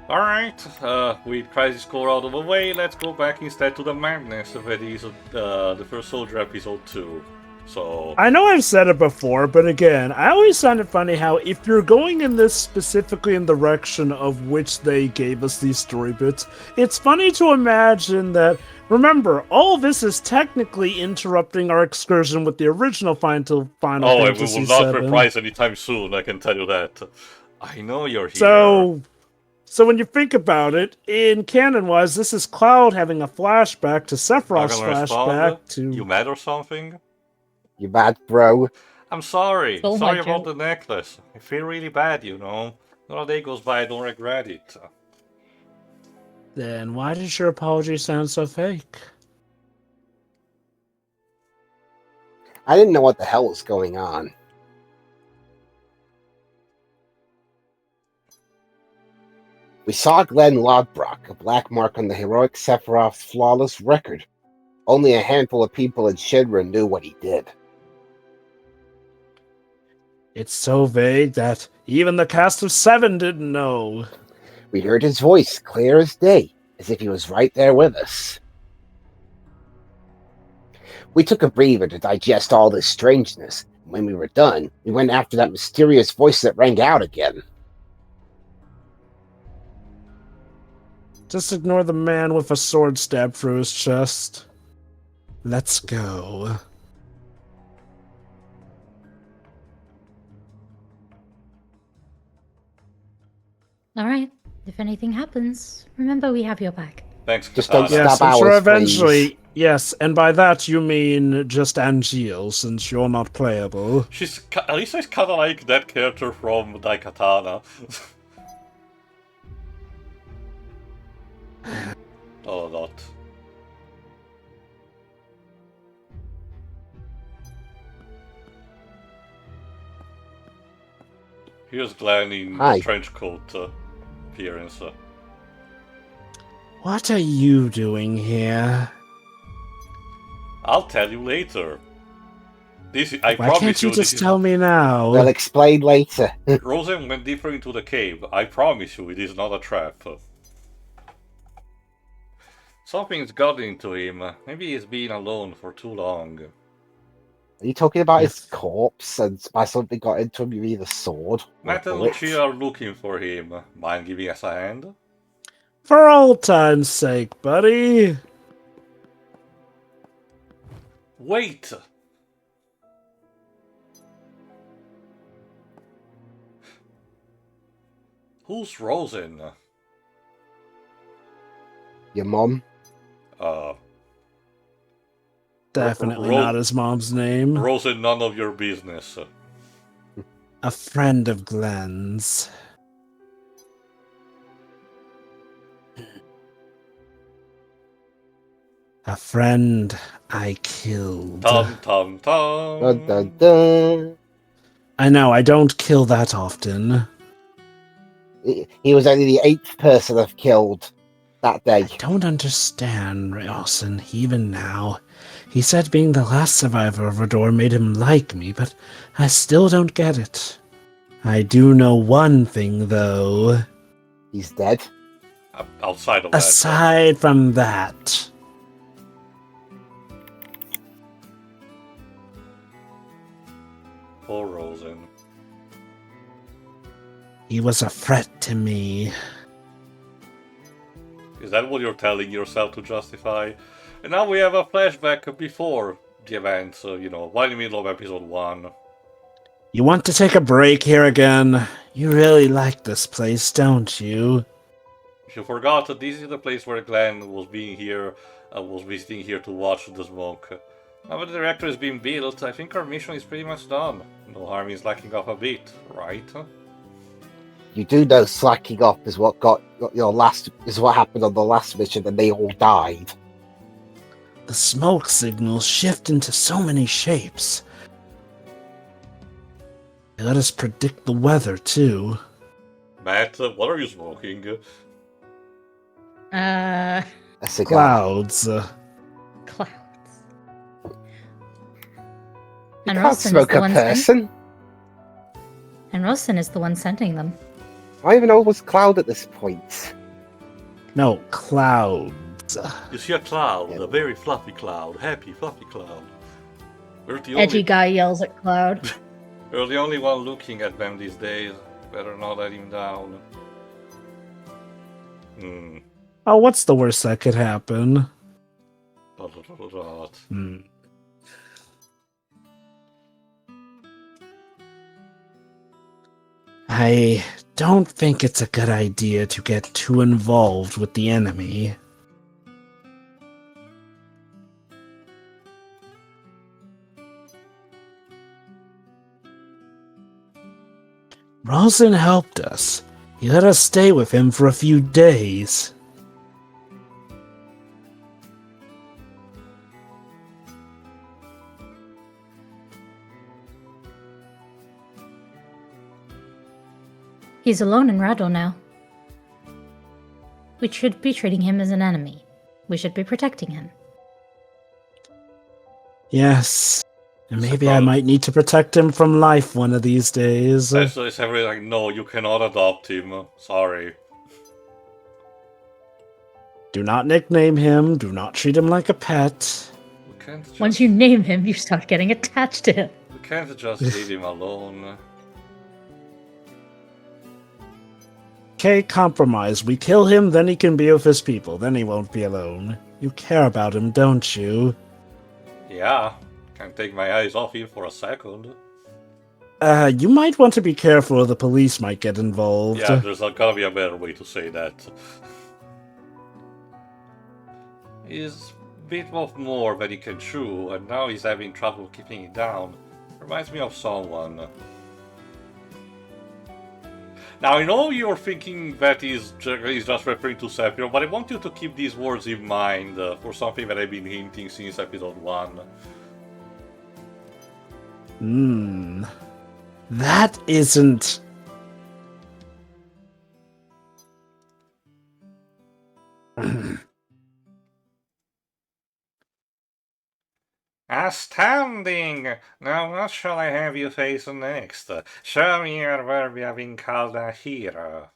Alright, with Crisis Core out of the way, let's go back instead to the madness that is the First Soldier episode 2. So I know I've said it before, but again, I always find it funny how if you're going in this specifically in the direction of which they gave us these story bits, it's funny to imagine that, remember, all this is technically interrupting our excursion with the original Final Fantasy and we will not VII. reprise anytime soon, I can tell you that. I know you're here. So when you think about it, in canon-wise, this is Cloud having a flashback to Sephiroth's flashback to... You mad or something? You mad, bro? I'm sorry. Oh Sorry my about God. the necklace. I feel really bad, you know. Not a day goes by I don't regret it. Then why does your apology sound so fake? I didn't know what the hell was going on. We saw Glenn Lodbrok, a black mark on the heroic Sephiroth's flawless record. Only a handful of people in Shinra knew what he did. It's so vague that even the cast of 7 didn't know. We heard his voice clear as day, as if he was right there with us. We took a breather to digest all this strangeness. When we were done, we went after that mysterious voice that rang out again. Just ignore the man with a sword stabbed through his chest. Let's go. Alright, if anything happens, remember we have your back. Thanks, Just don't Katana. Yes, Stab I'm sure ours, eventually. please. Yes, and by that you mean just Angeal, since you're not playable. At least she's kinda like that character from Daikatana. Oh, not. Here's Glenn in Hi. trench coat appearance. What are you doing here? I'll tell you later. Why can't you just tell me now? We'll explain later. Rosen went deeper into the cave. I promise you, it is not a trap. Something's gotten into him. Maybe he's been alone for too long. Are you talking about his corpse, and by something got into him, you mean the sword? Matt and Lucia are looking for him. Mind giving us a hand? For old time's sake, buddy. Wait! Who's Rosen? Your mom? Definitely not his mom's name. Rosen, none of your business. A friend of Glenn's. A friend I killed. Dun dun dun! Dun, dun, dun. I know, I don't kill that often. He was only the 8th person I've killed that day. I don't understand, Rawson, even now. He said being the last survivor of Rador made him like me, but I still don't get it. I do know one thing, though. He's dead. Outside of that. Aside from that. Poor Rosen. He was a threat to me. Is that what you're telling yourself to justify? And now we have a flashback before the events, while in the middle of episode 1. You want to take a break here again? You really like this place, don't you? If you forgot, this is the place where Glenn was visiting here to watch the smoke. Now that the reactor is being built, I think our mission is pretty much done. No harm is lacking off a bit, right? You do know slacking off is what happened on the last mission, and they all died. The smoke signals shift into so many shapes. They let us predict the weather, too. Matt, what are you smoking? A cigar. Clouds. Clouds. You And can't Ralston smoke a person. And Ralston is the one sending them. I even know it was Cloud at this point. No, clouds. You see a cloud, a very fluffy cloud, happy fluffy cloud. We're the Edgy only, guy yells at Cloud. we're the only one looking at them these days. Better not let him down. Oh, what's the worst that could happen? I don't think it's a good idea to get too involved with the enemy. Rosen helped us. He let us stay with him for a few days. He's alone in Rador now. We should be treating him as an enemy. We should be protecting him. Yes. And maybe I might need to protect him from life one of these days. It's every like, no, you cannot adopt him. Sorry. Do not nickname him. Do not treat him like a pet. We can't just, Once you name him, you start getting attached to him. we can't just leave him alone. Okay, compromise. We kill him, then he can be with his people. Then he won't be alone. You care about him, don't you? Yeah, can't take my eyes off him for a second. You might want to be careful or the police might get involved. Yeah, there's gotta be a better way to say that. He's bit off more than he can chew, and now he's having trouble keeping it down. Reminds me of someone. Now, I know you're thinking that he's just referring to Sephiroth, but I want you to keep these words in mind for something that I've been hinting since episode 1. That isn't... Astounding! Now what shall I have you face next? Show me your worthy of being called a hero.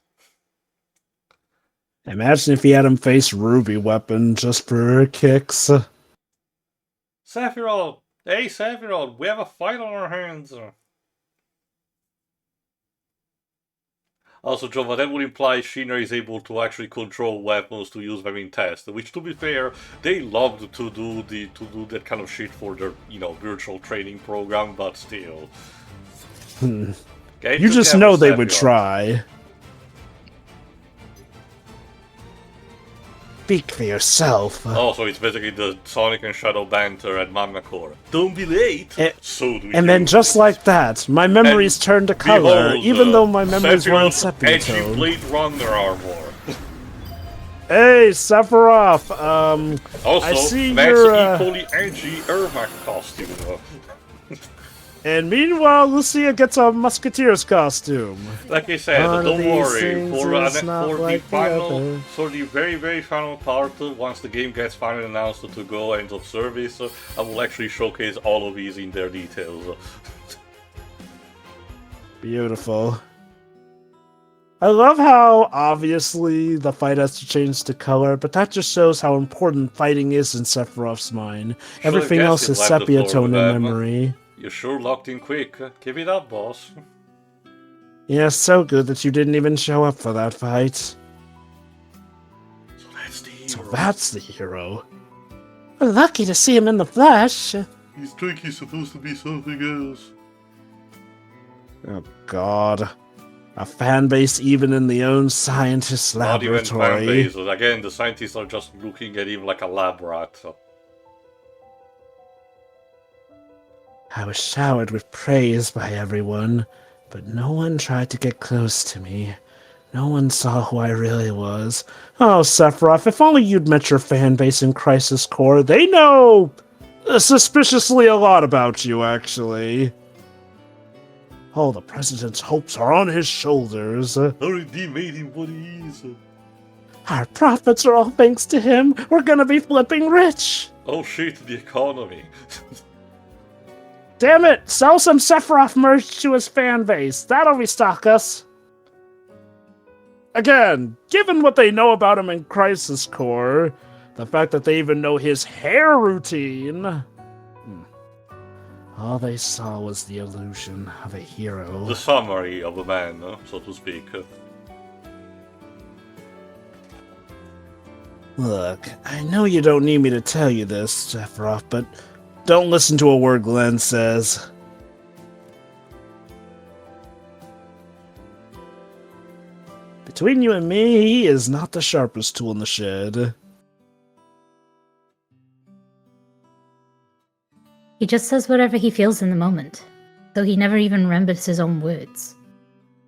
Imagine if he had him face Ruby Weapon just for kicks. Sephiroth! Hey Sephiroth, we have a fight on our hands! Also, Jova, that would imply Shinra is able to actually control weapons to use them in tests, which, to be fair, they loved to do that kind of shit for their, virtual training program, but still. You just know they would try. Speak for yourself. Oh, so it's basically the Sonic and Shadow banter at Magna Core. Don't be late! So do and then just like that, my memories turned to color, behold, even though my memories were in Sephiroth edgy sepia Blade Runner armor. Hey, Sephiroth! Also, I see that's you're, equally edgy Ermac costume. And meanwhile, Lucia gets a Musketeers costume. Like I said, One don't of these worry. things is not like the other. For the very, very final part, once the game gets finally announced to go end of service, I will actually showcase all of these in their details. Beautiful. I love how, obviously, the fight has to change the color, but that just shows how important fighting is in Sephiroth's mind. Everything else is sepia tone in memory. You sure locked in quick. Keep it up, boss. Yeah, so good that you didn't even show up for that fight. So that's the hero. So that's the hero. We're lucky to see him in the flesh. He's think he's supposed to be something else. Oh god. A fan base even in the own scientist's laboratory. Not even fan base. Again, the scientists are just looking at him like a lab rat. I was showered with praise by everyone, but no one tried to get close to me. No one saw who I really was. Oh, Sephiroth, if only you'd met your fan base in Crisis Core. They know suspiciously a lot about you, actually. Oh, the President's hopes are on his shoulders. R&D made him what he is. Our profits are all thanks to him. We're gonna be flipping rich. Oh shit, the economy. Damn it! Sell some Sephiroth merch to his fan base. That'll restock us. Again, given what they know about him in Crisis Core, the fact that they even know his hair routine, all they saw was the illusion of a hero. The summary of a man, so to speak. Look, I know you don't need me to tell you this, Sephiroth, but don't listen to a word Glenn says. Between you and me, he is not the sharpest tool in the shed. He just says whatever he feels in the moment, though he never even remembers his own words.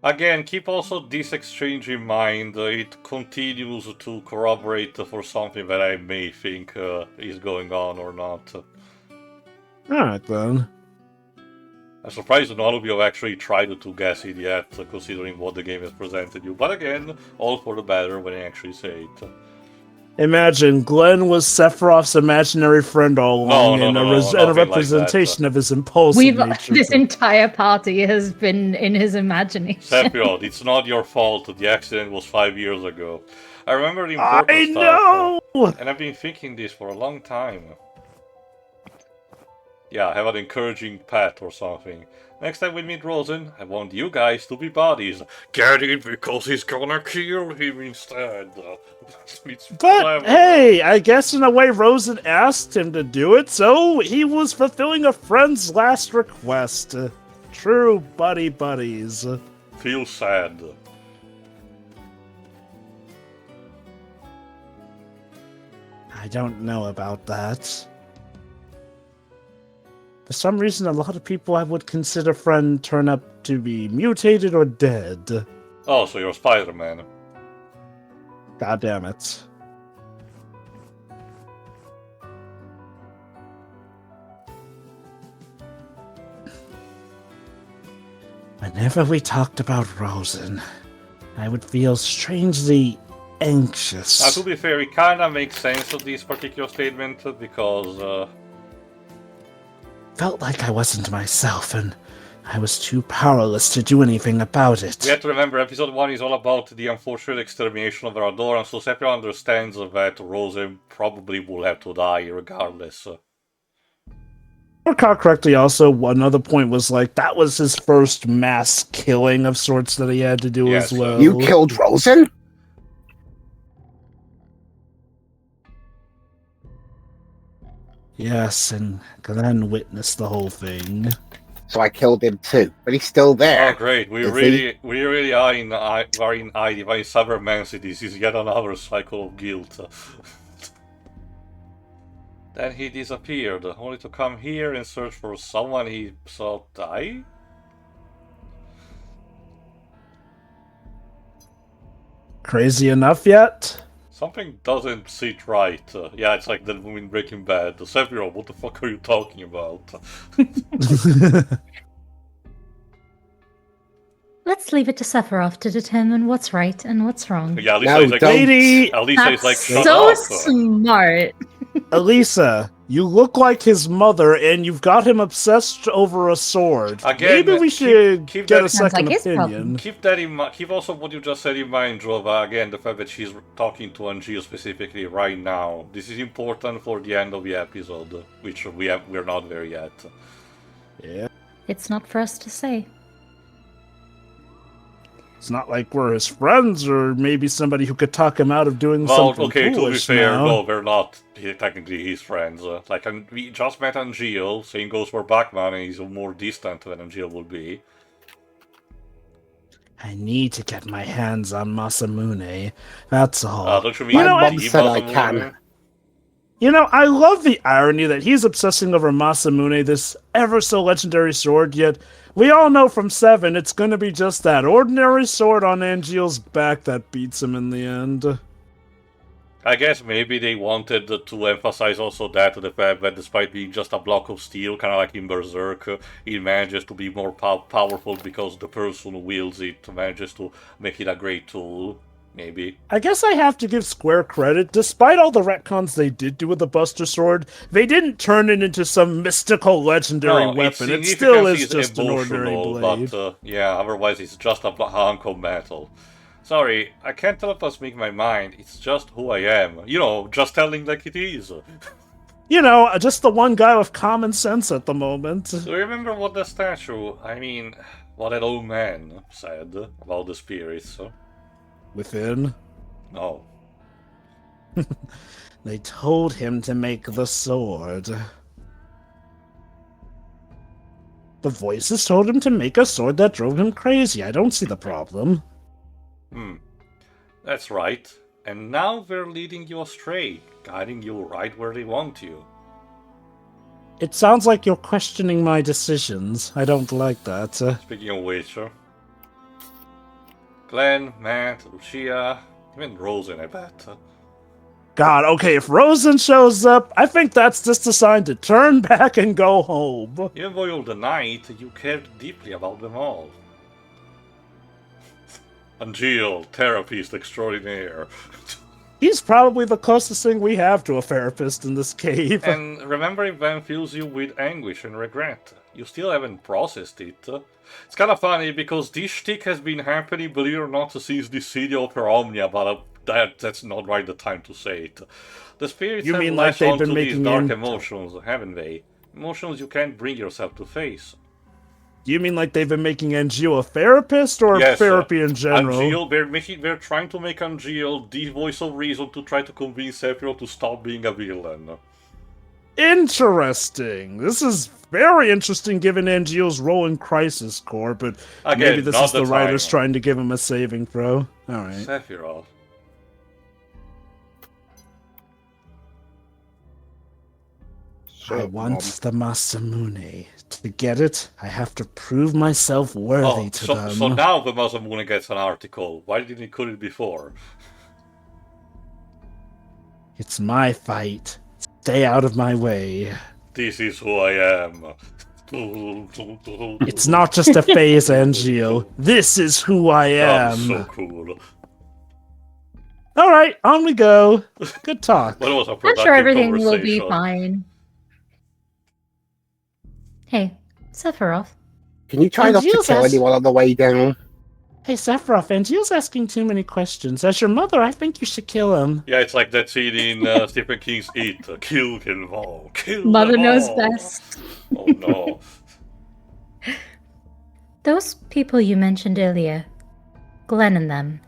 Again, keep also this exchange in mind. It continues to corroborate for something that I may think is going on or not. Alright then. I'm surprised none of you have actually tried to guess it yet, considering what the game has presented you. But again, all for the better when I actually say it. Imagine Glenn was Sephiroth's imaginary friend all along, and a representation of his impulsive nature. This entire party has been in his imagination. Sephiroth, it's not your fault. The accident was 5 years ago. I remember the important stuff. I know! And I've been thinking this for a long time. Yeah, have an encouraging pet or something. Next time we meet Rosen, I want you guys to be buddies. Get it? Because he's gonna kill him instead. But hey, I guess in a way Rosen asked him to do it, so he was fulfilling a friend's last request. True buddies. Feel sad. I don't know about that. For some reason, a lot of people I would consider friend turn up to be mutated or dead. Oh, so you're Spider-Man. God damn it. Whenever we talked about Rosen, I would feel strangely anxious. Now, to be fair, it kinda makes sense of this particular statement, because, felt like I wasn't myself, and I was too powerless to do anything about it. we have to remember, episode 1 is all about the unfortunate extermination of Verador, and so Sephiroth understands that Rosen probably will have to die regardless. If I recall correctly, also, another point was like, that was his first mass killing of sorts that he had to do Yes, as well. You killed Rosen? Yes, and Glenn witnessed the whole thing. So I killed him too, but he's still there. Oh great, we Is really are in cybermancy. This is yet another cycle of guilt. Then he disappeared, only to come here and search for someone he saw die? Crazy enough yet? Something doesn't sit right. Yeah, it's like that woman in Breaking Bad. Sephiroth, what the fuck are you talking about? Let's leave it to Sephiroth to determine what's right and what's wrong. Yeah, No, Alisa is like, don't. Lady, Alisa is like, shut so up. smart. Elisa, you look like his mother, and you've got him obsessed over a sword. Again, Maybe we should keep get that- a second Sounds like his opinion. problem. Keep that in mind. Keep also what you just said in mind, Jova. Again, the fact that she's talking to Angeal specifically right now. This is important for the end of the episode, which we're not there yet. Yeah. It's not for us to say. It's not like we're his friends, or maybe somebody who could talk him out of doing Well, something okay, to be foolish fair, now. no, we're not technically his friends. We just met Angeal, same goes for Bachman, and he's more distant than Angeal would be. I need to get my hands on Masamune. That's all. Don't you mean My the mom said I Masamune? can. You know, I love the irony that he's obsessing over Masamune, this ever so legendary sword, yet we all know from 7 it's going to be just that ordinary sword on Angeal's back that beats him in the end. I guess maybe they wanted to emphasize also the fact that despite being just a block of steel, kind of like in Berserk, it manages to be more powerful because the person who wields it manages to make it a great tool. Maybe. I guess I have to give Square credit. Despite all the retcons they did do with the Buster Sword, they didn't turn it into some mystical legendary weapon. It still is just an ordinary blade. But yeah, otherwise it's just a hunk of metal. Sorry, I can't help but speak my mind. It's just who I am. You know, just telling like it is. You know, just the one guy with common sense at the moment. Do you remember what the statue, what that old man said about the spirits? Within? No. They told him to make the sword. The voices told him to make a sword that drove him crazy. I don't see the problem. That's right. And now they're leading you astray, guiding you right where they want you. It sounds like you're questioning my decisions. I don't like that. Speaking of which, Glenn, Matt, Lucia, even Rosen, I bet. God, okay, if Rosen shows up, I think that's just a sign to turn back and go home. Even though you'll deny it, you cared deeply about them all. Angeal, therapist extraordinaire. He's probably the closest thing we have to a therapist in this cave. And remembering them fills you with anguish and regret. You still haven't processed it. It's kind of funny because this shtick has been happening, believe it or not, since the city of Per Omnia, but that's not right the time to say it. The spirits have latched onto these dark emotions, haven't they? Emotions you can't bring yourself to face. You mean like they've been making Angeal a therapist, or yes, therapy in general? Angeal, they're trying to make Angeal the voice of reason to try to convince Sephiroth to stop being a villain. Interesting. This is very interesting given Angeal's role in Crisis Core, but again, maybe this is the writers trying to give him a saving throw. Alright. Sephiroth. I want the Masamune. To get it, I have to prove myself worthy to them. So now the Masamune gets an article. Why didn't he cut it before? It's my fight. Stay out of my way. This is who I am. It's not just a phase, Angeal. This is who I am. So cool. Alright, on we go. Good talk. Well, it was a I'm sure everything will be fine. Hey, Sephiroth. Can you try not to kill anyone on the way down? Hey, Sephiroth, Angeal's asking too many questions. As your mother, I think you should kill him. Yeah, it's like that scene in Stephen King's It. Kill them all. Kill Mother them knows all. best. Oh no. Those people you mentioned earlier, Glenn and them,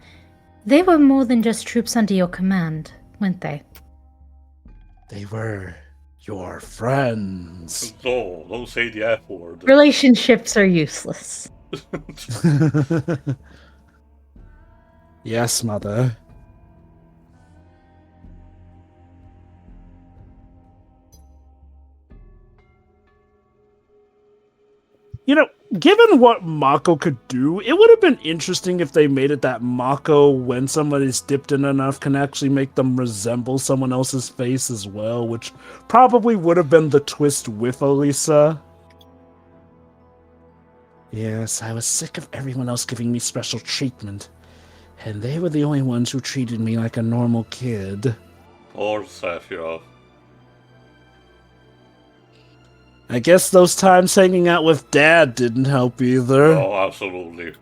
they were more than just troops under your command, weren't they? They were your friends. No, don't say the F word. Relationships are useless. Yes, Mother. You know, given what Mako could do, it would have been interesting if they made it that Mako, when somebody's dipped in enough, can actually make them resemble someone else's face as well, which probably would have been the twist with Elisa. Yes, I was sick of everyone else giving me special treatment, and they were the only ones who treated me like a normal kid. Poor Sephiroth. I guess those times hanging out with Dad didn't help either. Oh, absolutely.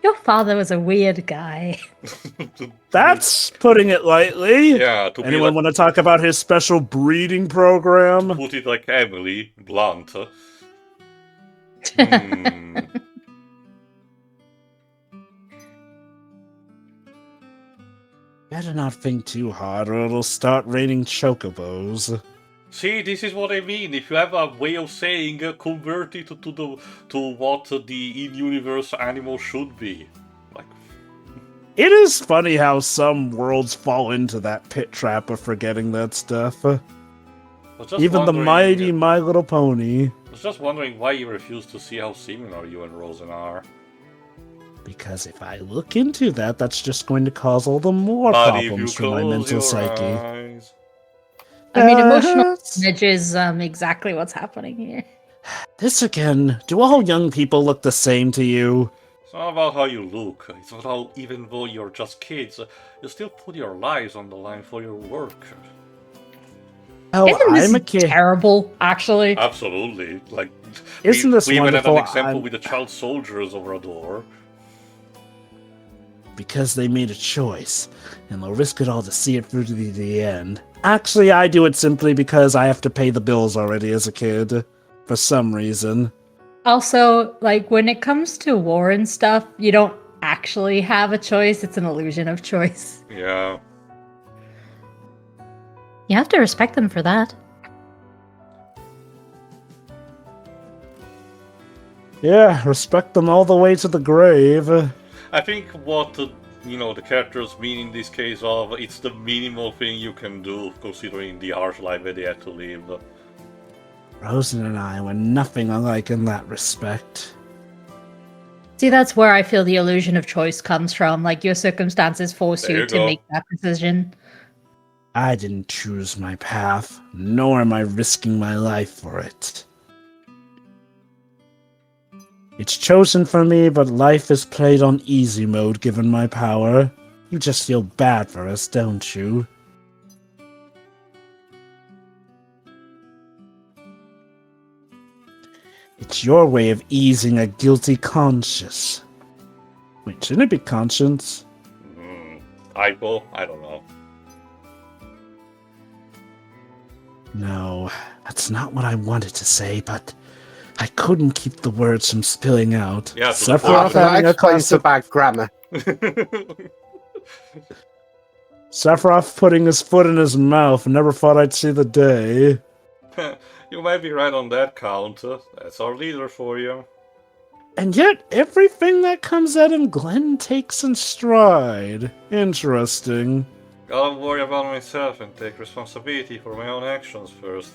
Your father was a weird guy. That's putting it lightly. Yeah, Anyone want to talk about his special breeding program? To put it like Emily, blunt. Better not think too hard or it'll start raining chocobos. See, this is what I mean. If you have a way of saying convert it to what the in-universe animal should be. Like, it is funny how some worlds fall into that pit trap of forgetting that stuff. Even the mighty My Little Pony. I was just wondering why you refuse to see how similar you and Rosen are. Because if I look into that, that's just going to cause all the more problems for my mental psyche. Eyes. I mean, emotional damage is exactly what's happening here. This again. Do all young people look the same to you? It's not about how you look. It's about how, even though you're just kids, you still put your lives on the line for your work. Oh, Isn't this I'm a kid. Terrible, actually? Absolutely. Like, Isn't this we even had wonderful? an example with the child soldiers over a door. because they made a choice, and they'll risk it all to see it through to the end. Actually, I do it simply because I have to pay the bills already as a kid, for some reason. Also, like, when it comes to war and stuff, you don't actually have a choice. It's an illusion of choice. Yeah. You have to respect them for that. Yeah, respect them all the way to the grave. I think what the characters mean in this case of it's the minimal thing you can do considering the harsh life that they had to live. Rosen and I were nothing alike in that respect. See, that's where I feel the illusion of choice comes from. Like, your circumstances force There you you to go. make that decision. I didn't choose my path, nor am I risking my life for it. It's chosen for me, but life is played on easy mode given my power. You just feel bad for us, don't you? It's your way of easing a guilty conscience. Wait, shouldn't it be conscience? Hypo? I don't know. No, that's not what I wanted to say, but I couldn't keep the words from spilling out. Yeah, Sephiroth That having a explains the classic. bad grammar. Sephiroth putting his foot in his mouth. Never thought I'd see the day. You might be right on that count. That's our leader for you. And yet, everything that comes at him, Glenn takes in stride. Interesting. Gotta worry about myself and take responsibility for my own actions first.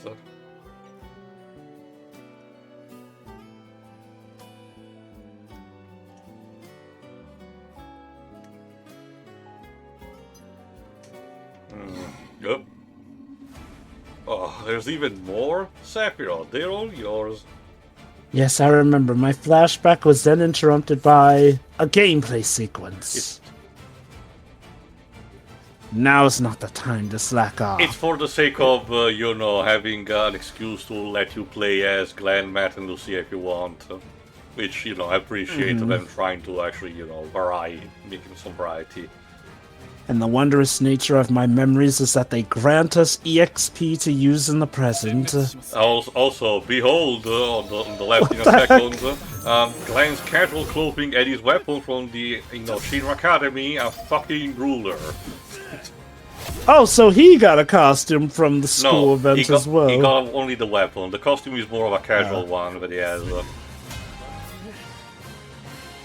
Yep. Oh, there's even more? Sephiroth, they're all yours. Yes, I remember. My flashback was then interrupted by a gameplay sequence. Now's not the time to slack off. It's for the sake of, having an excuse to let you play as Glenn, Matt, and Lucia if you want. Which, I appreciate them trying to actually, making some variety. And the wondrous nature of my memories is that they grant us EXP to use in the present. Also, behold, on the left in a second, Glenn's casual clothing and his weapon from the, Shinra Academy, a fucking ruler. Oh, so he got a costume from the school event as well. He got only the weapon. The costume is more of a casual one, but he has...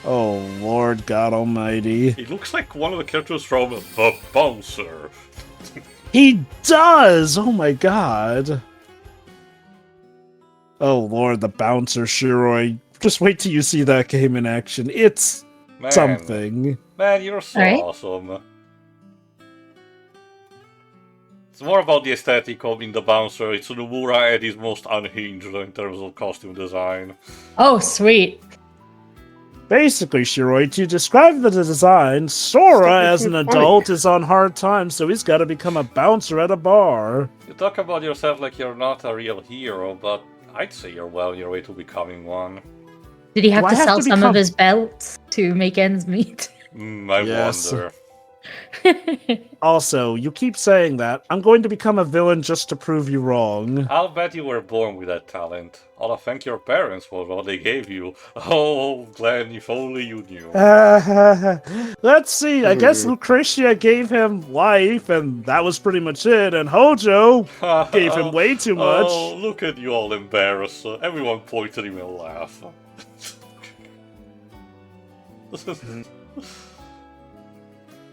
Oh, Lord God Almighty. He looks like one of the characters from The Bouncer. He does! Oh my god. Oh, Lord, the Bouncer, Shiroi. Just wait till you see that game in action. It's something. Man, you're so awesome. It's more about the aesthetic of in The Bouncer. It's Nomura at his most unhinged in terms of costume design. Oh, sweet. Basically, Shiroi, to describe the design, Sora, as an adult, is on hard times, so he's got to become a bouncer at a bar. You talk about yourself like you're not a real hero, but I'd say you're well on your way to becoming one. Did he have Do I to have sell to some become- of his belts to make ends meet? I Yes. wonder. Also, you keep saying that. I'm going to become a villain just to prove you wrong. I'll bet you were born with that talent. I'll thank your parents for what they gave you. Oh, Glenn, if only you knew. Let's see. I guess Lucretia gave him life, and that was pretty much it. And Hojo gave him way too much. Oh, look at you all embarrassed. Everyone pointed at him and laughed.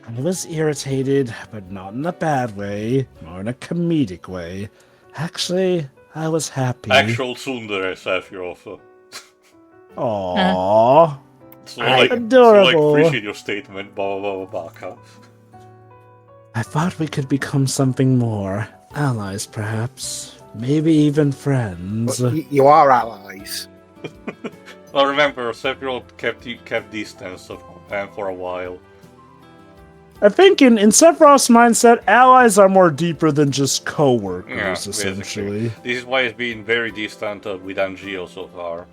I was irritated, but not in a bad way, more in a comedic way. Actually, I was happy. Actual tsundere, Sephiroth. Aww. So like, Adorable. appreciate your statement, Baka. I thought we could become something more. Allies, perhaps. Maybe even friends. You are allies. Well, remember, Sephiroth kept distance from them for a while. I think in Sephiroth's mindset, allies are more deeper than just co-workers, Yeah, essentially. basically. This is why he's been very distant with Angeal so far.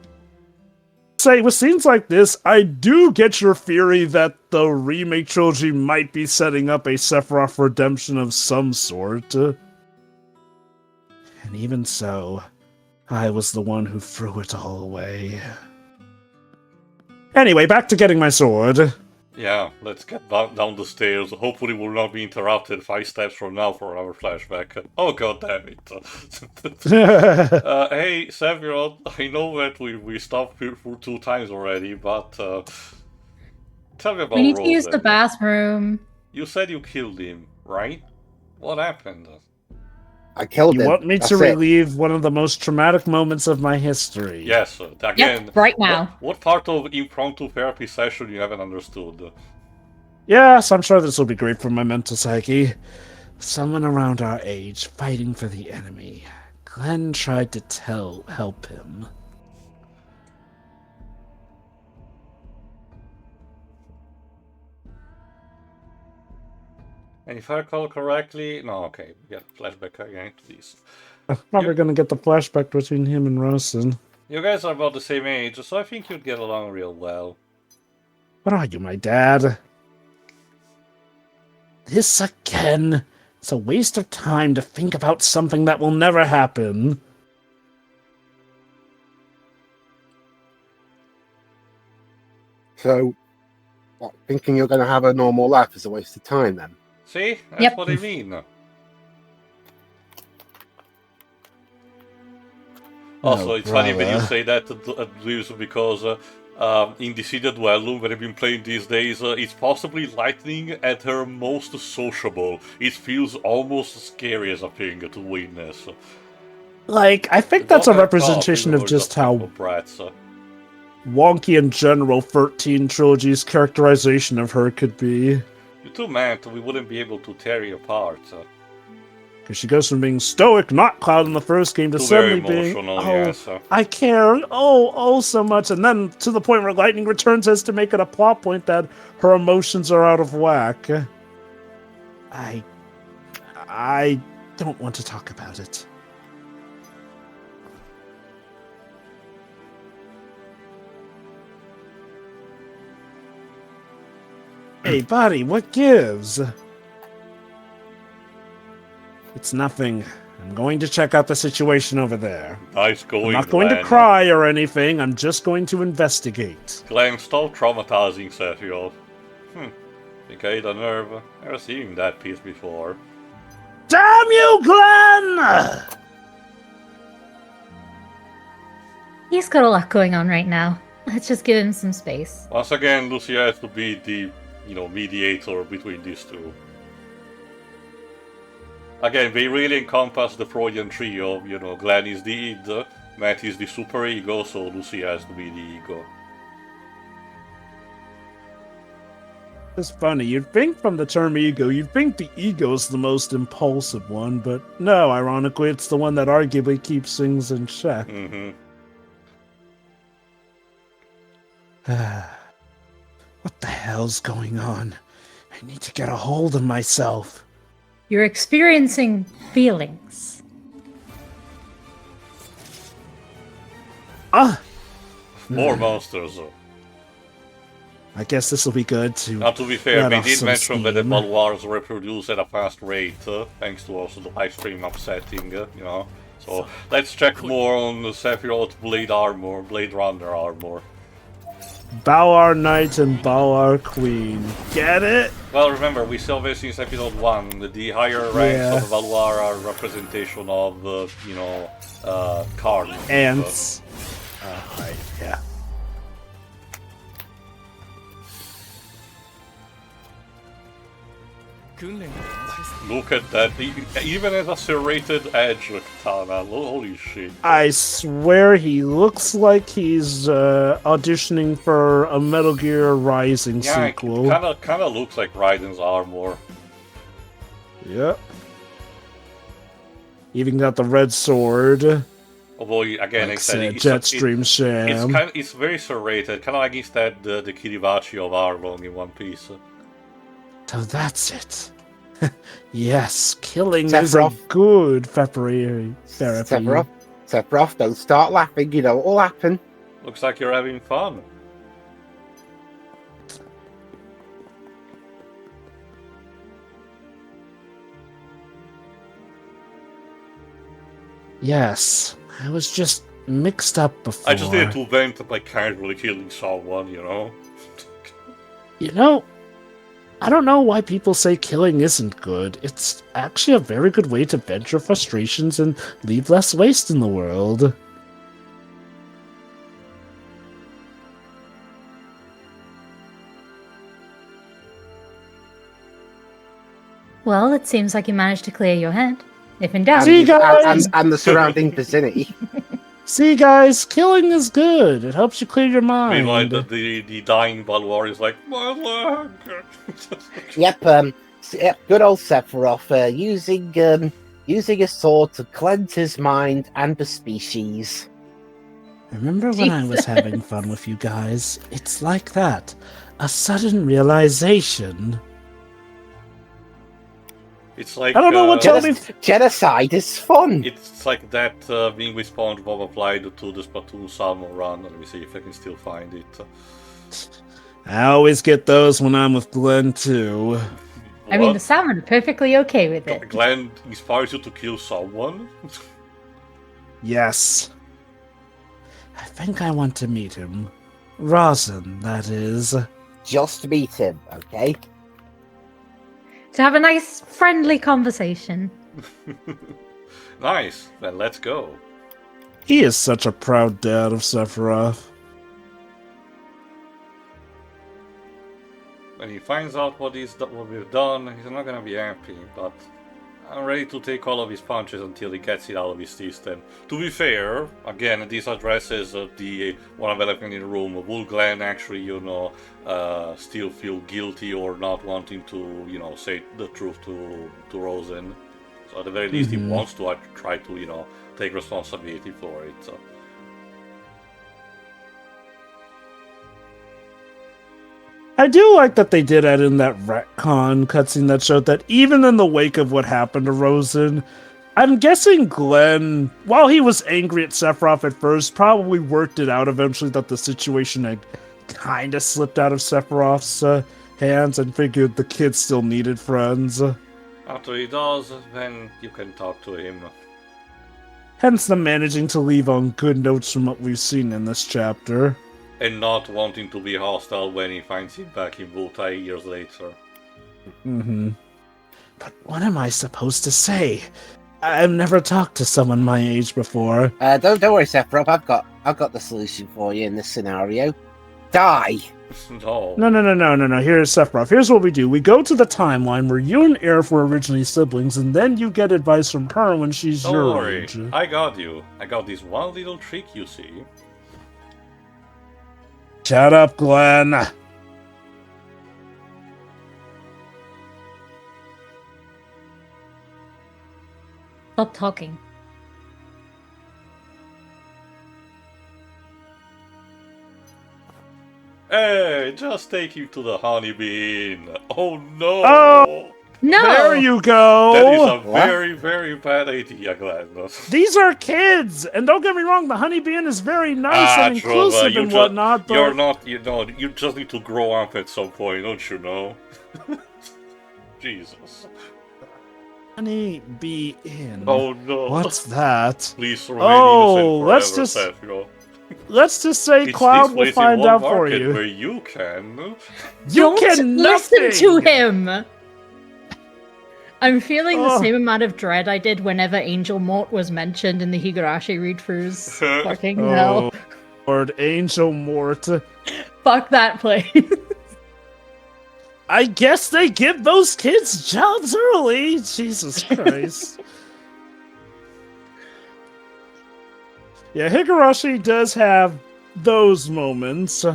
Say, with scenes like this, I do get your theory that the remake trilogy might be setting up a Sephiroth redemption of some sort. And even so, I was the one who threw it all away. Anyway, back to getting my sword. Yeah, let's get down the stairs. Hopefully we'll not be interrupted 5 steps from now for our flashback. Oh, god damn it. Hey, Sephiroth, I know that we stopped here for 2 times already, but tell me about We need to use Rosen. the bathroom. You said you killed him, right? What happened? I killed him. You want me That's to it. relive one of the most traumatic moments of my history? Yes, again. Yep, right now. What part of impromptu therapy session you haven't understood? Yes, I'm sure this will be great for my mental psyche. Someone around our age fighting for the enemy. Glenn tried to help him. And if I recall correctly, no, okay, yeah, flashback again to this. Probably gonna get the flashback between him and Rosen. You guys are about the same age, so I think you'd get along real well. What are you, my dad? This again? It's a waste of time to think about something that will never happen. So, what, thinking you're going to have a normal life is a waste of time then? See? That's Yep. what I mean. Also, it's funny when you brother. say that, Zeus, because in Dissidia Duellum, that I've been playing these days, it's possibly Lightning at her most sociable. It feels almost scary as a thing to witness. Like, I think that's a representation of just how brats. wonky in general 13 Trilogy's characterization of her could be. You two meant we wouldn't be able to tear you apart. Because she goes from being stoic, not Cloud in the first game, to Too very suddenly being, emotional, oh, yes. I care, oh so much. And then to the point where Lightning returns as to make it a plot point that her emotions are out of whack. I don't want to talk about it. Hey, buddy, what gives? It's nothing. I'm going to check out the situation over there. Nice going, I'm not going to Glenn. cry or anything. I'm just going to investigate. Glenn, stop traumatizing Sephiroth. Think I hit a nerve. Never seen that piece before. Damn you, Glenn! He's got a lot going on right now. Let's just give him some space. Once again, Lucia has to be the, mediator between these two. Again, they really encompass the Freudian trio. Glenn is the id, Matt is the superego, so Lucia has to be the ego. It's funny, you'd think from the term ego, you'd think the ego's the most impulsive one, but no, ironically, it's the one that arguably keeps things in check. Mm-hmm. What the hell's going on? I need to get a hold of myself. You're experiencing feelings. More monsters. I guess this will be good to... Now, to be fair, let they off did some mention that the steam. Malwars reproduce at a fast rate, thanks to also the live stream upsetting, So, let's check more on the Sephiroth Blade Runner armor. Balar Knight and Balar Queen. Get it? Well, remember, we saw this in episode 1. The higher ranks of Valois are representation of, cards. Ants. Right, yeah. Look at that. Even as a serrated edge katana. Holy shit. I swear he looks like he's auditioning for a Metal Gear Rising sequel. It kind of looks like Raiden's armor. Yep. Even got the red sword. Although, again, Like said, Jetstream Sham. It's very serrated, kind of like instead the Kiribachi of Arlong in One Piece. So that's it. Yes, killing is a Sephiroth. good therapy. Sephiroth, don't start laughing, you know what'll happen. Looks like you're having fun. Yes, I was just mixed up before. I just needed to vent by casually killing someone, you know? You know, I don't know why people say killing isn't good. It's actually a very good way to vent your frustrations and leave less waste in the world. Well, it seems like you managed to clear your head. If in doubt. See, guys? And the surrounding vicinity. See, guys, killing is good. It helps you clear your mind. Meanwhile, the dying Balwar is like, my leg! Yep, good old Sephiroth, using a sword to cleanse his mind and the species. Remember when I was having fun with you guys? It's like that. A sudden realization. It's like I don't know what told me. Genocide is fun. It's like that being with SpongeBob applied to the Splatoon Salmon run. Let me see if I can still find it. I always get those when I'm with Glenn too. I mean, the salmon are perfectly okay with it. Glenn inspires you to kill someone? Yes. I think I want to meet him. Rosin, that is. Just meet him, okay? To have a nice, friendly conversation. Nice, then let's go. He is such a proud dad of Sephiroth. When he finds out what we've done, he's not gonna be happy, but I'm ready to take all of his punches until he gets it out of his system. To be fair, again, this addresses the one elephant in the room. Will Glenn actually, still feel guilty or not wanting to, say the truth to Rosen? So at the very least, he wants to try to, take responsibility for it. So. I do like that they did add in that retcon cutscene that showed that even in the wake of what happened to Rosen, I'm guessing Glenn, while he was angry at Sephiroth at first, probably worked it out eventually that the situation had kind of slipped out of Sephiroth's hands and figured the kid still needed friends. After he does, then you can talk to him. Hence them managing to leave on good notes from what we've seen in this chapter. And not wanting to be hostile when he finds him back in Butai years later. But what am I supposed to say? I've never talked to someone my age before. Don't worry, Sephiroth. I've got the solution for you in this scenario. Die. No. No. Here's Sephiroth. Here's what we do. We go to the timeline where you and Aerith were originally siblings, and then you get advice from her when she's Don't your worry. age. I got you. I got this one little trick, you see. Shut up, Glenn. Stop talking. Hey, just take him to the honeybee inn. Oh no! Oh! No! There you go! That is a very, very bad idea, Glenn. These are kids! And don't get me wrong, the honeybee inn is very nice and inclusive and whatnot, but... You're not, you just need to grow up at some point, don't you know? Jesus. Honeybee inn? Oh no. What's that? Please remain innocent let's forever, just... Seth, Let's just say It's Cloud this will place find in out World for Market you. Where you can. You can listen to nothing! him! I'm feeling the same amount of dread I did whenever Angel Mort was mentioned in the Higurashi read-throughs. Fucking hell. Lord, Angel Mort. Fuck that place. I guess they give those kids jobs early. Jesus Christ. Yeah, Higurashi does have those moments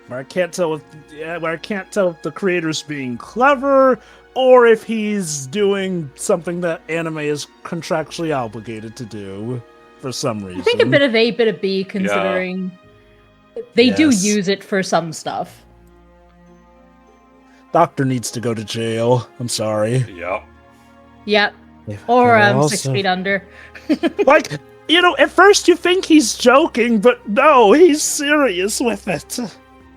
where I can't tell if the creator's being clever or if he's doing something that anime is contractually obligated to do for some reason. I think a bit of A, bit of B, considering they do use it for some stuff. Doctor needs to go to jail. I'm sorry. Yep. Yep. If Or they're 6 feet under. Like, You know, at first you think he's joking, but no, he's serious with it.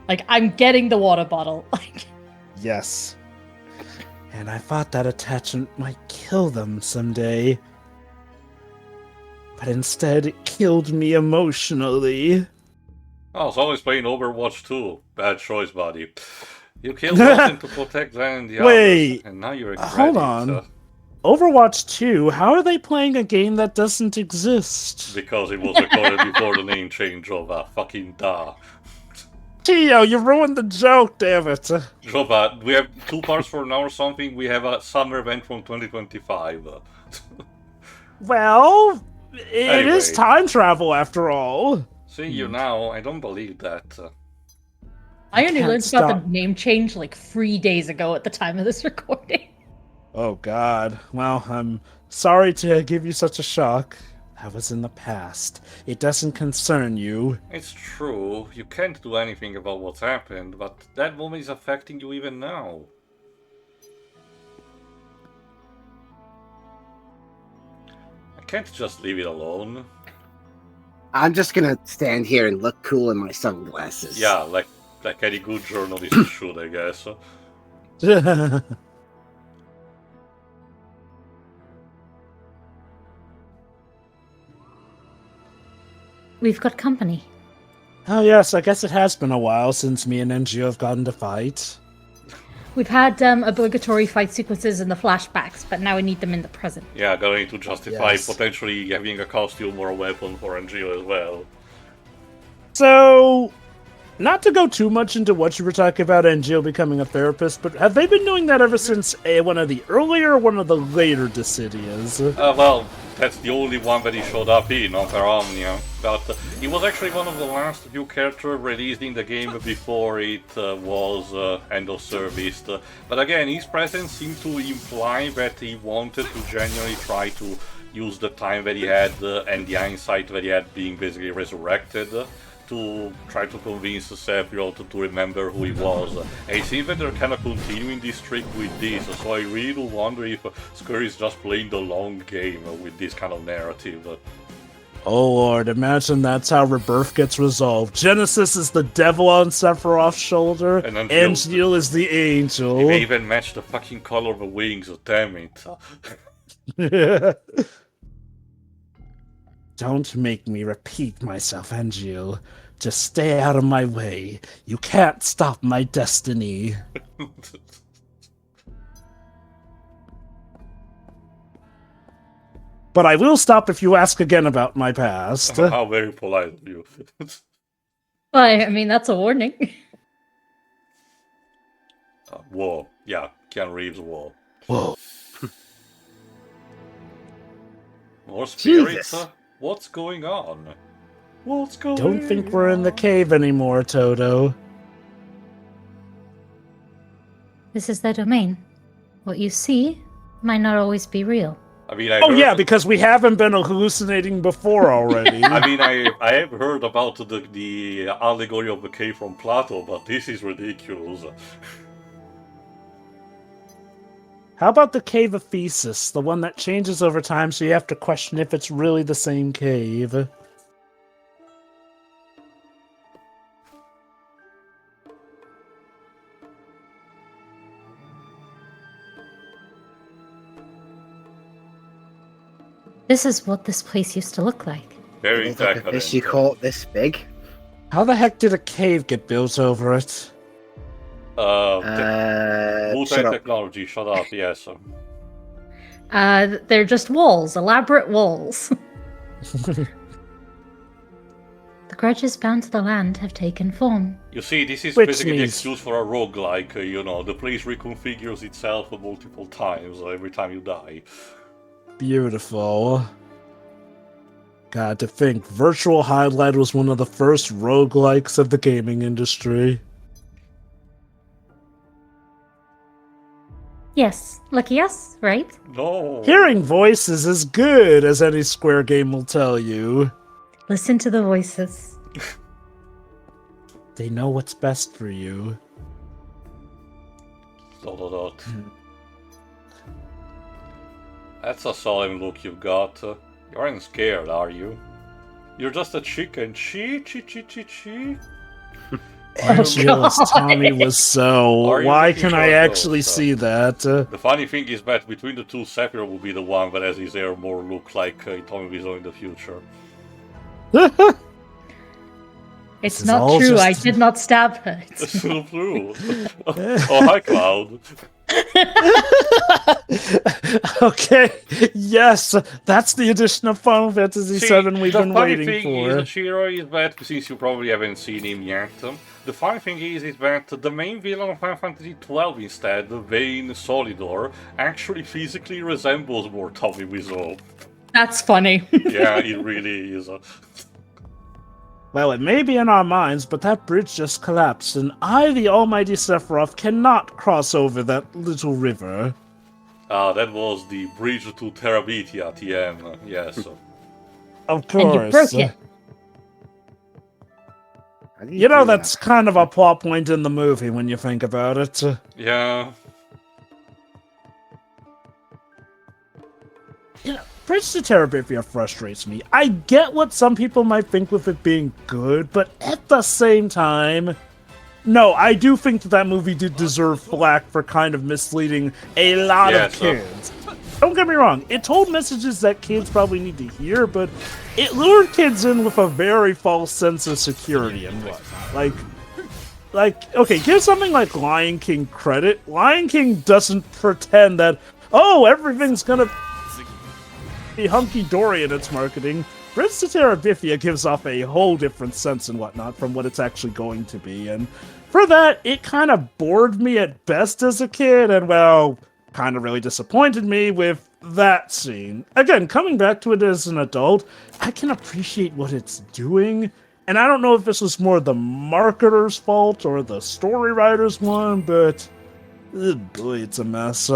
Like, I'm getting the water bottle. Like, Yes. And I thought that attachment might kill them someday. But instead, it killed me emotionally. I was always playing Overwatch 2. Bad choice, buddy. You killed Austin to protect Glenn and the Wait, others, and now you regret hold it. on. Overwatch 2? How are they playing a game that doesn't exist? Because it was recorded before the name change of fucking Da. Tio, you ruined the joke, damn it. Joba, we have 2 parts for now or something. We have a summer event from 2025. Well, it is Anyway. time travel after all. Seeing you now, I don't believe that. I only Can't learned about stop. the name change like 3 days ago at the time of this recording. Oh god. Well, I'm sorry to give you such a shock. That was in the past. It doesn't concern you. It's true, you can't do anything about what's happened, but that moment is affecting you even now. I can't just leave it alone. I'm just gonna stand here and look cool in my sunglasses. Yeah, like any good journalist should, I guess. We've got company. Oh yes, I guess it has been a while since me and Angeal have gotten to fight. We've had obligatory fight sequences in the flashbacks, but now we need them in the present. Yeah, going to justify Yes. potentially having a costume or a weapon for Angeal as well. So, not to go too much into what you were talking about Angeal becoming a therapist, but have they been doing that ever since one of the earlier or one of the later Dissidias? Well, that's the only one that he showed up in, on Omnia. But he was actually one of the last few characters released in the game before it was end of service. But again, his presence seemed to imply that he wanted to genuinely try to use the time that he had and the hindsight that he had being basically resurrected to try to convince Sephiroth to remember who he was. And it seems that they're kind of continuing this trick with this, so I really do wonder if Square is just playing the long game with this kind of narrative. Oh lord, imagine that's how Rebirth gets resolved. Genesis is the devil on Sephiroth's shoulder, And Angeal is the angel. They even match the fucking color of the wings, damn it. Don't make me repeat myself, Angeal. Just stay out of my way. You can't stop my destiny. But I will stop if you ask again about my past. How very polite of you. Well, I mean, that's a warning. Whoa, yeah, Keanu Reeves, whoa. Whoa. More spirits? Jesus. What's going on? What's going on? Don't think we're in the cave anymore, Toto. This is their domain. What you see might not always be real. I mean, I Oh heard, yeah, because we haven't been hallucinating before already. I mean, I have heard about the allegory of the cave from Plato, but this is ridiculous. How about the Cave of Thesis, the one that changes over time so you have to question if it's really the same cave? This is what this place used to look like. Very Look at decadent. this, you call it this big? How the heck did a cave get built over it? Wu-Tang Shut up. technology, shut up, yes. They're just walls, elaborate walls. The grudges bound to the land have taken form. You see, this is Which basically the means- excuse for a roguelike, you know, the place reconfigures itself multiple times every time you die. Beautiful. God, to think, Virtual Highlight was one of the first roguelikes of the gaming industry. Yes, lucky us, right? No! Hearing voices is good, as any Square game will tell you. Listen to the voices. They know what's best for you. That's a solemn look you've got. You aren't scared, are you? You're just a chicken. Chi. Angeal's Tommy was so. Are you Why making can sure I it actually goes, see that? The funny thing is that between the two, Sephiroth will be the one that has his hair more look like Tommy Wiseau in the future. It's is not all true. just- I did not stab her. It's still true. Oh, hi, Cloud. Okay, yes, that's the edition of Final Fantasy VII we've been waiting The funny thing for. is, Shiro, is that since you probably haven't seen him yet, the funny thing is that the main villain of Final Fantasy XII instead, the Vayne Solidor, actually physically resembles more Tommy Wiseau. That's funny. Yeah, it really is. Well, it may be in our minds, but that bridge just collapsed, and I, the almighty Sephiroth, cannot cross over that little river. That was the bridge to Terabithia, TM, yes. Of course. And you broke it. How do You know, do that? that's kind of a plot point in the movie when you think about it. Yeah. You know, Bridge to Terabithia frustrates me. I get what some people might think with it being good, but at the same time... No, I do think that movie did deserve flack for kind of misleading a lot of kids. Don't get me wrong, it told messages that kids probably need to hear, but it lured kids in with a very false sense of security and whatnot. Like, okay, give something like Lion King credit. Lion King doesn't pretend that, oh, everything's gonna be hunky-dory in its marketing. Bridge to Terabithia gives off a whole different sense and whatnot from what it's actually going to be, and for that, it kind of bored me at best as a kid, and well, kind of really disappointed me with that scene. Again, coming back to it as an adult, I can appreciate what it's doing, and I don't know if this was more the marketer's fault or the story writer's one, but oh boy, it's a mess.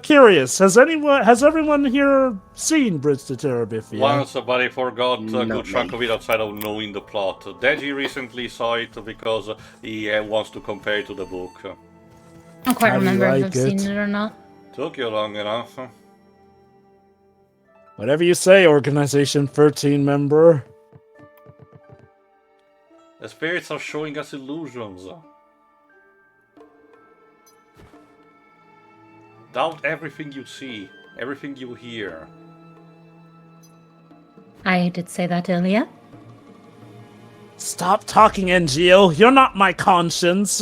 Curious, has everyone here seen Bridge to Terabithia? Once, but I forgot a No, good chunk mate. of it outside of knowing the plot. Deji recently saw it because he wants to compare it to the book. I don't quite How do you remember if like I've seen it? it or not. Took you long enough. Whatever you say, Organization 13 member. The spirits are showing us illusions. Doubt everything you see, everything you hear. I did say that earlier. Stop talking, Angeal. You're not my conscience.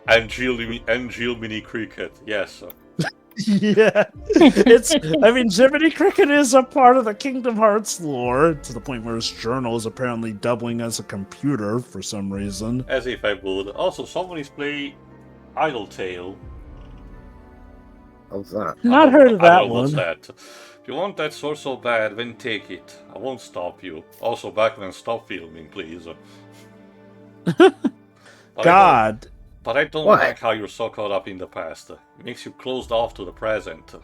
Angeal mini cricket, yes. Yeah. I mean, Jiminy Cricket is a part of the Kingdom Hearts lore, to the point where his journal is apparently doubling as a computer for some reason. As if I would. Also, somebody's play Idle Tale. How's that? Not heard of I that don't know what's one. that. If you want that sword so bad, then take it. I won't stop you. Also, back then, stop filming, please. God. But I don't What? like how you're so caught up in the past. It makes you closed off to the present.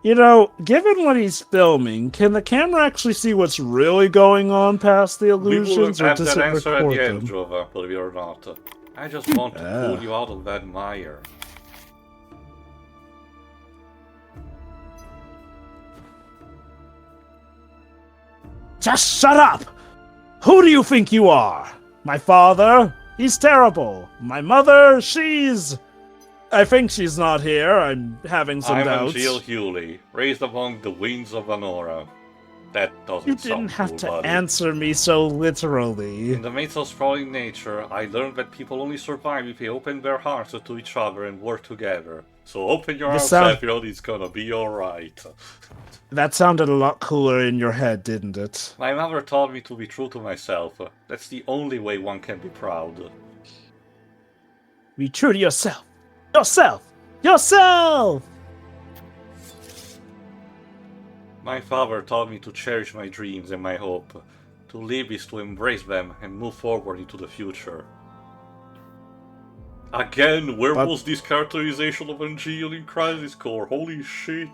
You know, given what he's filming, can the camera actually see what's really going on past the We will illusions, or have does that it answer at record the end, them? Jova, believe it or not. I just want to Ah. pull you out of that mire. Just shut up! Who do you think you are? My father? He's terrible. My mother? I think she's not here. I'm having some I'm doubts. Angeal Hewley, raised among the winds of Vanora. That doesn't You sound didn't have cool, to buddy. answer me so literally. In the midst of sprawling nature, I learned that people only survive if they open their hearts to each other and work together. So open your You arms, sound- Sephiroth, it's gonna be alright. That sounded a lot cooler in your head, didn't it? My mother taught me to be true to myself. That's the only way one can be proud. Be true to yourself. Yourself! Yourself! My father taught me to cherish my dreams and my hope. To live is to embrace them and move forward into the future. Again, where But- was this characterization of Angeal in Crisis Core? Holy shit!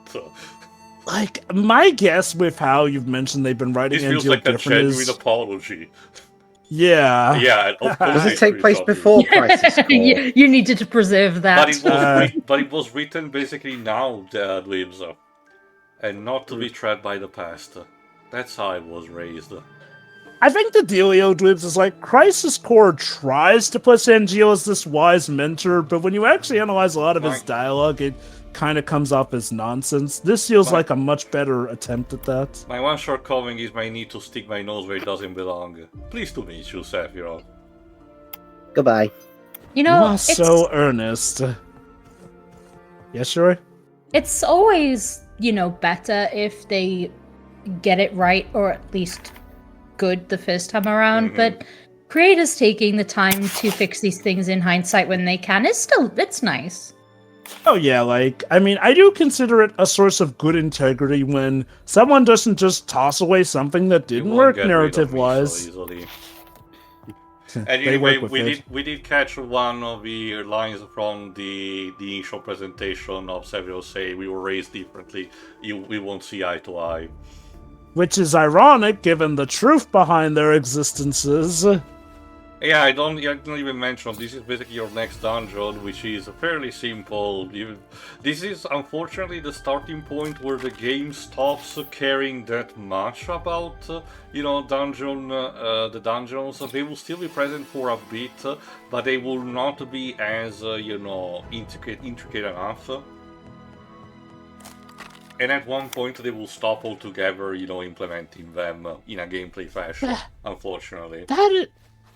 Like, my guess with how you've mentioned they've been writing This feels Angeal like a different genuine is... apology. Yeah. Yeah, and of course Does it it's take place obvious. before Crisis Core? you needed to preserve that. But it was, but it was written basically now, Dweebs. and not to be trapped by the past. That's how I was raised. I think the dealio, Dweebs, is like Crisis Core tries to push Angeal as this wise mentor, but when you actually analyze a lot of his dialogue, it kind of comes off as nonsense. This feels like a much better attempt at that. My one shortcoming is my need to stick my nose where it doesn't belong. Pleased to meet you, Sephiroth. Goodbye. You know, You are so earnest. Yes, Shuri? It's always, better if they get it right, or at least good the first time around, but creators taking the time to fix these things in hindsight when they can it's nice. Oh yeah, I do consider it a source of good integrity when someone doesn't just toss away something that didn't work narrative-wise. Anyway, we did catch one of the lines from the initial presentation of Sephiroth say we were raised differently. We won't see eye to eye. Which is ironic, given the truth behind their existences. Yeah, I don't even mention, this is basically your next dungeon, which is fairly simple. This is unfortunately the starting point where the game stops caring that much about, the dungeons. They will still be present for a bit, but they will not be as, intricate enough. And at one point they will stop altogether, implementing them in a gameplay fashion, unfortunately.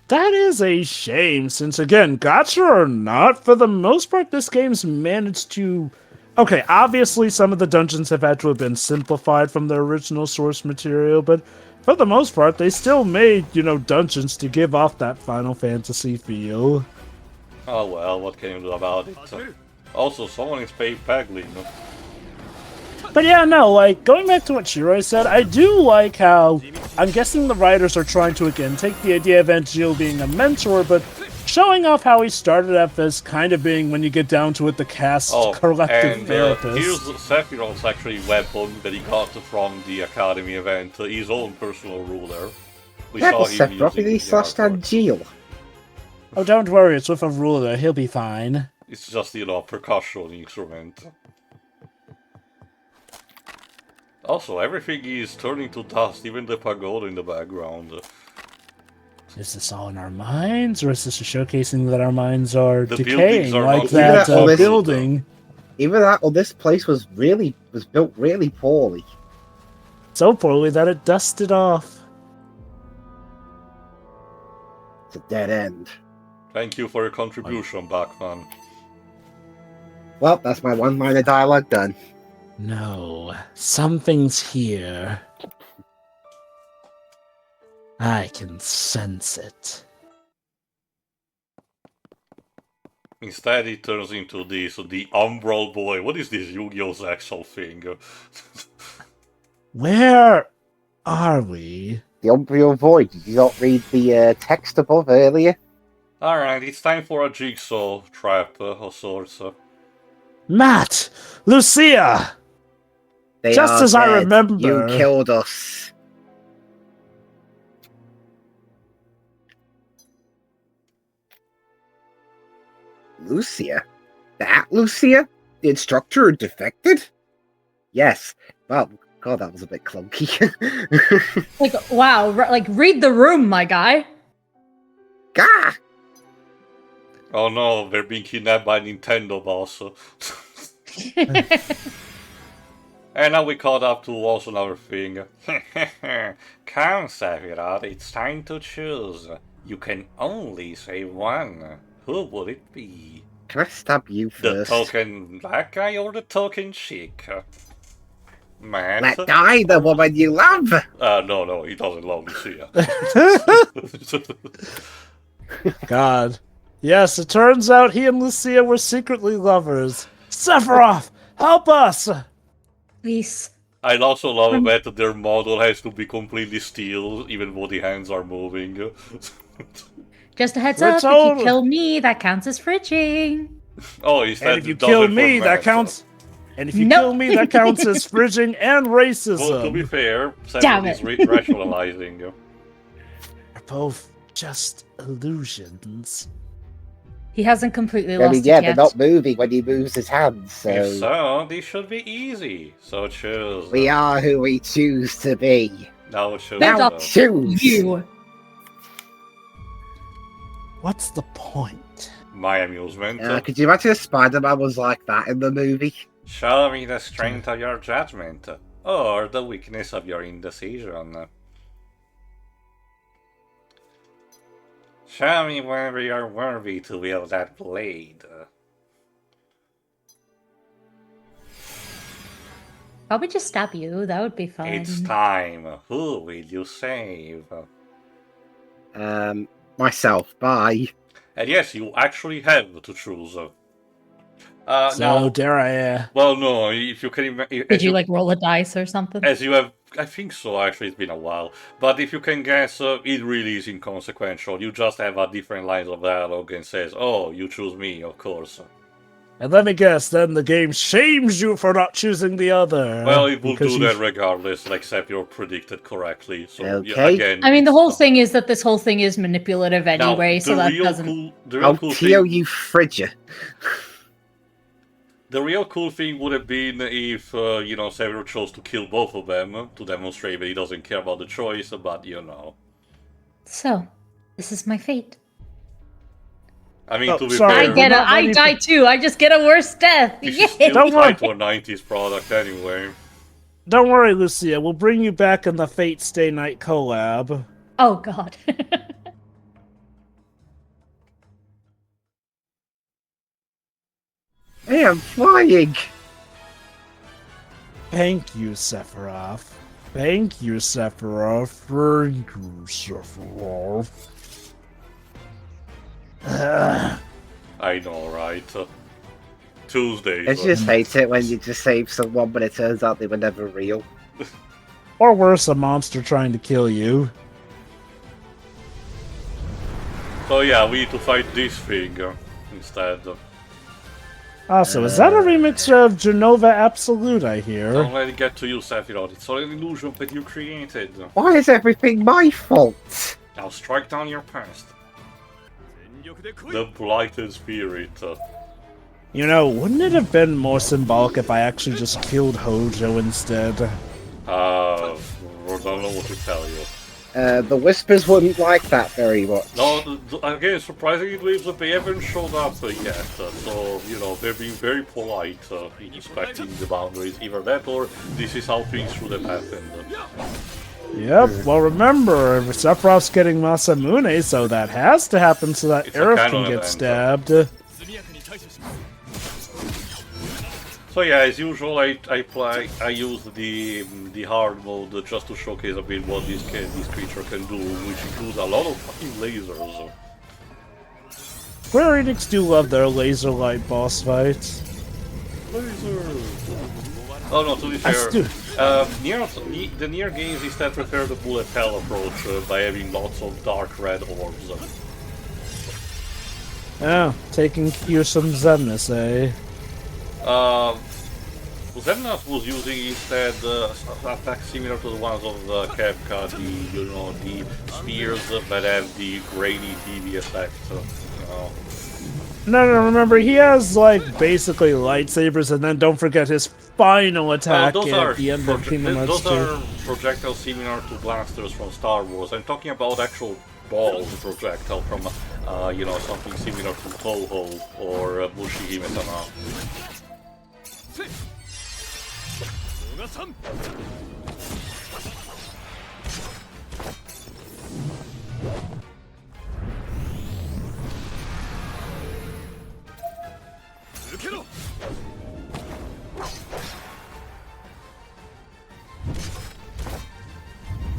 That is a shame, since again, gacha or not, for the most part this game's managed to... Okay, obviously some of the dungeons have had to have been simplified from their original source material, but for the most part they still made, dungeons to give off that Final Fantasy feel. Oh well, what can you do about it? Also, someone is paid Paglin. But yeah, no, going back to what Shiroi said, I do like how, I'm guessing the writers are trying to, again, take the idea of Angeal being a mentor, but showing off how he started up as kind of being, when you get down to it, the cast's collective therapist. Here's Sephiroth's actually weapon that he got from the Academy event, his own personal ruler. We saw him Sephiroth, he slashed Angeal. Oh, don't worry, it's with a ruler, he'll be fine. It's just, a percussion instrument. Also, everything is turning to dust, even the pagoda in the background. Is this all in our minds, or is this a showcasing that our minds are The decaying, are like that building? Even that, this place was built really poorly. So poorly that it dusted off. It's a dead end. Thank you for your contribution, Bachman. Well, that's my one-liner dialogue done. No, something's here. I can sense it. Instead, it turns into the Umbral Boy. What is this Yu-Gi-Oh's actual thing? Where are we? The Umbral Void. Did you not read the text above earlier? Alright, it's time for a jigsaw trap of sorts. Matt! Lucia! They Just are as I dead. remember. You killed us. Lucia? That Lucia? The instructor defected? Yes. Well, God, that was a bit clunky. Wow, read the room, my guy. Gah! Oh no, they're being kidnapped by Nintendo boss. And now we caught up to also another thing. Come, Sephiroth, it's time to choose. You can only say one. Who would it be? Can I stab you first? The token black guy or the token chick? Man. Let die the woman you love! No, he doesn't love Lucia. God. Yes, it turns out he and Lucia were secretly lovers. Sephiroth, help us! Please. I also love that their model has to be completely still, even though the hands are moving. Just a heads up, if you kill me, that counts as fridging. Oh, is that and if you kill me, that counts. And if you kill me, that counts as fridging and racism. Well, to be fair, Damn is rationalizing. They're both just illusions. He hasn't completely I lost mean, it yeah, yet. they're not moving when he moves his hands, so... If so, these should be easy. So choose. We are who we choose to be. Now choose. Now Now Stop. choose! You. What's the point? My amusement. Could you imagine if Spider-Man was like that in the movie? Show me the strength of your judgment, or the weakness of your indecision. Show me whether you're worthy to wield that blade. Probably just stab you. That would be fun. It's time. Who will you save? Myself. Bye. And yes, you actually have to choose. So Now, dare I? well, no, if you can... Did you like roll a dice or something? As you have... I think so, actually, it's been a while. But if you can guess, it really is inconsequential. You just have a different lines of dialogue and says, oh, you choose me, of course. And let me guess, then the game shames you for not choosing the other. Well, it will because do you- that regardless, except you're predicted correctly. So, Okay. again... I mean, the whole thing is that this whole thing is manipulative Now, anyway, so that doesn't... The real I'll cool kill thing... you, Fridger. The real cool thing would have been if, Sephiroth chose to kill both of them to demonstrate that he doesn't care about the choice, but, So, this is my fate. I mean, to be sorry, fair... I die too. I just get a worse death. You Yay! should still Don't try worry. to a 90s product anyway. Don't worry, Lucia. We'll bring you back in the Fate Stay Night collab. Oh god. Hey, I'm flying! Thank you, Sephiroth. Thank you, Sephiroth. Thank you, Sephiroth. I know, right? Tuesdays. I just hate it when you just save someone, but it turns out they were never real. Or worse, a monster trying to kill you. So yeah, we need to fight this thing instead. Also, is that a remix of Genova Absolute, I hear? Don't let it get to you, Sephiroth. It's all an illusion that you created. Why is everything my fault? Now strike down your past. The blighted spirit. You know, wouldn't it have been more symbolic if I actually just killed Hojo instead? I don't know what to tell you. The Whispers wouldn't like that very much. No, again, surprisingly, it believes that they haven't showed up yet. So, they're being very polite in respecting the boundaries. Either that or this is how things should have happened. Yep, well remember, Sephiroth's getting Masamune, so that has to happen so that It's a Aerith canon can get event. stabbed. So yeah, as usual, I use the hard mode just to showcase a bit what this creature can do, which includes a lot of fucking lasers. Square Enix do love their laser light boss fights. Oh no, to be I fair, stu- the near games instead prefer the bullet hell approach by having lots of dark red orbs. Oh, taking cues from Zemnis, eh? Zemnas was using instead attacks similar to the ones of Kepka, the spears that have the grainy TV effect. No, remember, he has, like, basically lightsabers, and then don't forget his final attack Those at the end of Kingdom Hearts those 2. are projectiles similar to blasters from Star Wars. I'm talking about actual balls projectile from, something similar to Toho or Bushi Himetama.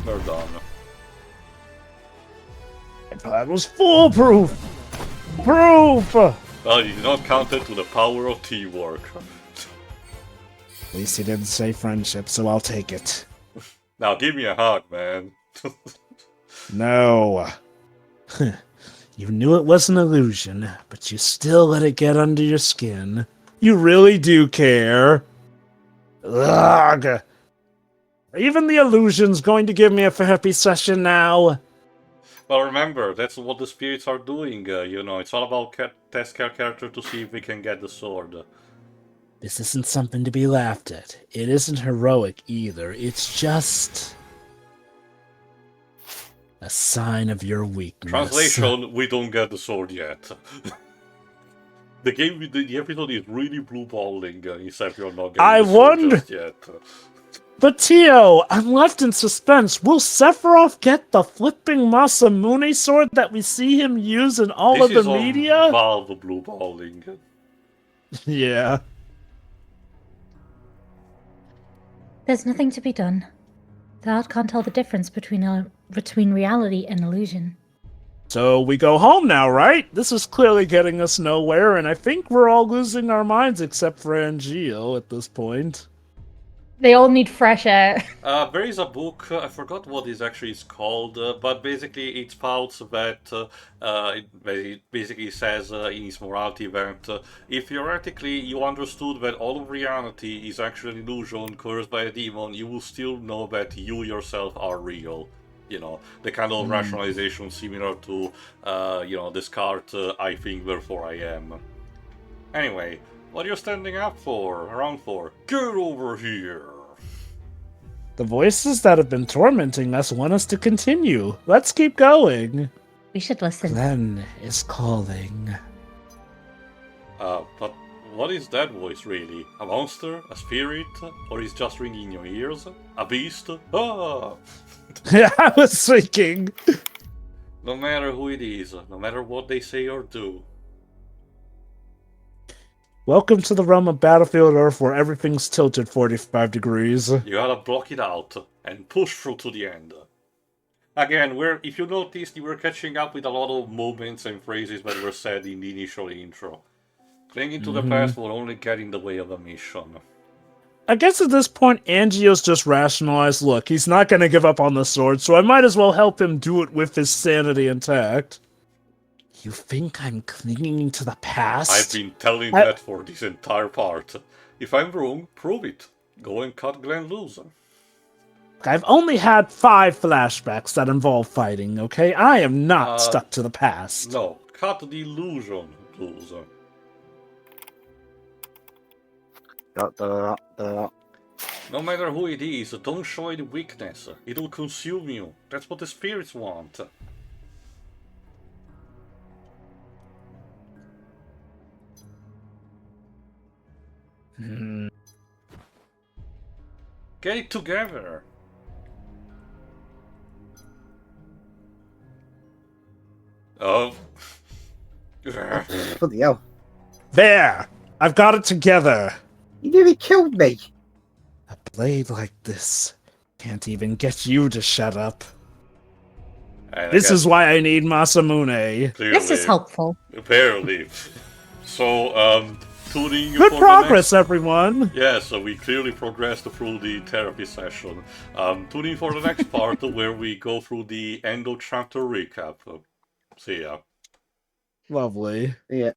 They're done. My plan was foolproof! Proof! Well, you did not count it to the power of teamwork. At least he didn't say friendship, so I'll take it. Now give me a hug, man. No. You knew it was an illusion, but you still let it get under your skin. You really do care. Ugh. Are even the illusions going to give me a therapy session now? Well, remember, that's what the spirits are doing, you know. It's all about test our character to see if we can get the sword. This isn't something to be laughed at. It isn't heroic either. It's just a sign of your weakness. Translation, we don't get the sword yet. The episode is really blue-balling, except you're not getting the sword just yet. But Tio, I'm left in suspense. Will Sephiroth get the flipping Masamune sword that we see him use in all of the media? This is Valve blue-balling. Yeah. There's nothing to be done. The art can't tell the difference between reality and illusion. So we go home now, right? This is clearly getting us nowhere, and I think we're all losing our minds except for Angeal at this point. They all need fresh air. There is a book, I forgot what it actually is called, but basically it spouts that it basically says in its morality that if theoretically you understood that all of reality is actually an illusion cursed by a demon, you will still know that you yourself are real. You know, the kind of rationalization similar to, you know, Descartes, I think, therefore I am. Anyway, what are you standing up for, around for? Get over here! The voices that have been tormenting us want us to continue. Let's keep going. We should listen. Glenn is calling. But what is that voice really? A monster? A spirit? Or is just ringing in your ears? A beast? Ah! Yeah, I was thinking. No matter who it is, no matter what they say or do. Welcome to the realm of Battlefield Earth where everything's tilted 45 degrees. You gotta block it out and push through to the end. Again, if you noticed, you were catching up with a lot of moments and phrases that were said in the initial intro. Clinging to the past will only get in the way of a mission. I guess at this point, Angeal's just rationalized, look, he's not going to give up on the sword, so I might as well help him do it with his sanity intact. You think I'm clinging to the past? I've been telling that for this entire part. If I'm wrong, prove it. Go and cut Glenn loose. I've only had 5 flashbacks that involve fighting, okay? I am not stuck to the past. No, cut the illusion loose. No matter who it is, don't show any weakness. It'll consume you. That's what the spirits want. Get it together. Oh. Bloody hell. There! I've got it together! You nearly killed me. A blade like this can't even get you to shut up. This is why I need Masamune. Clearly, This is helpful. Apparently. So, tuning Good for progress, everyone! Yeah, so we clearly progressed through the therapy session. Tuning for the next part where we go through the end of chapter recap. See ya. Lovely. Yeah.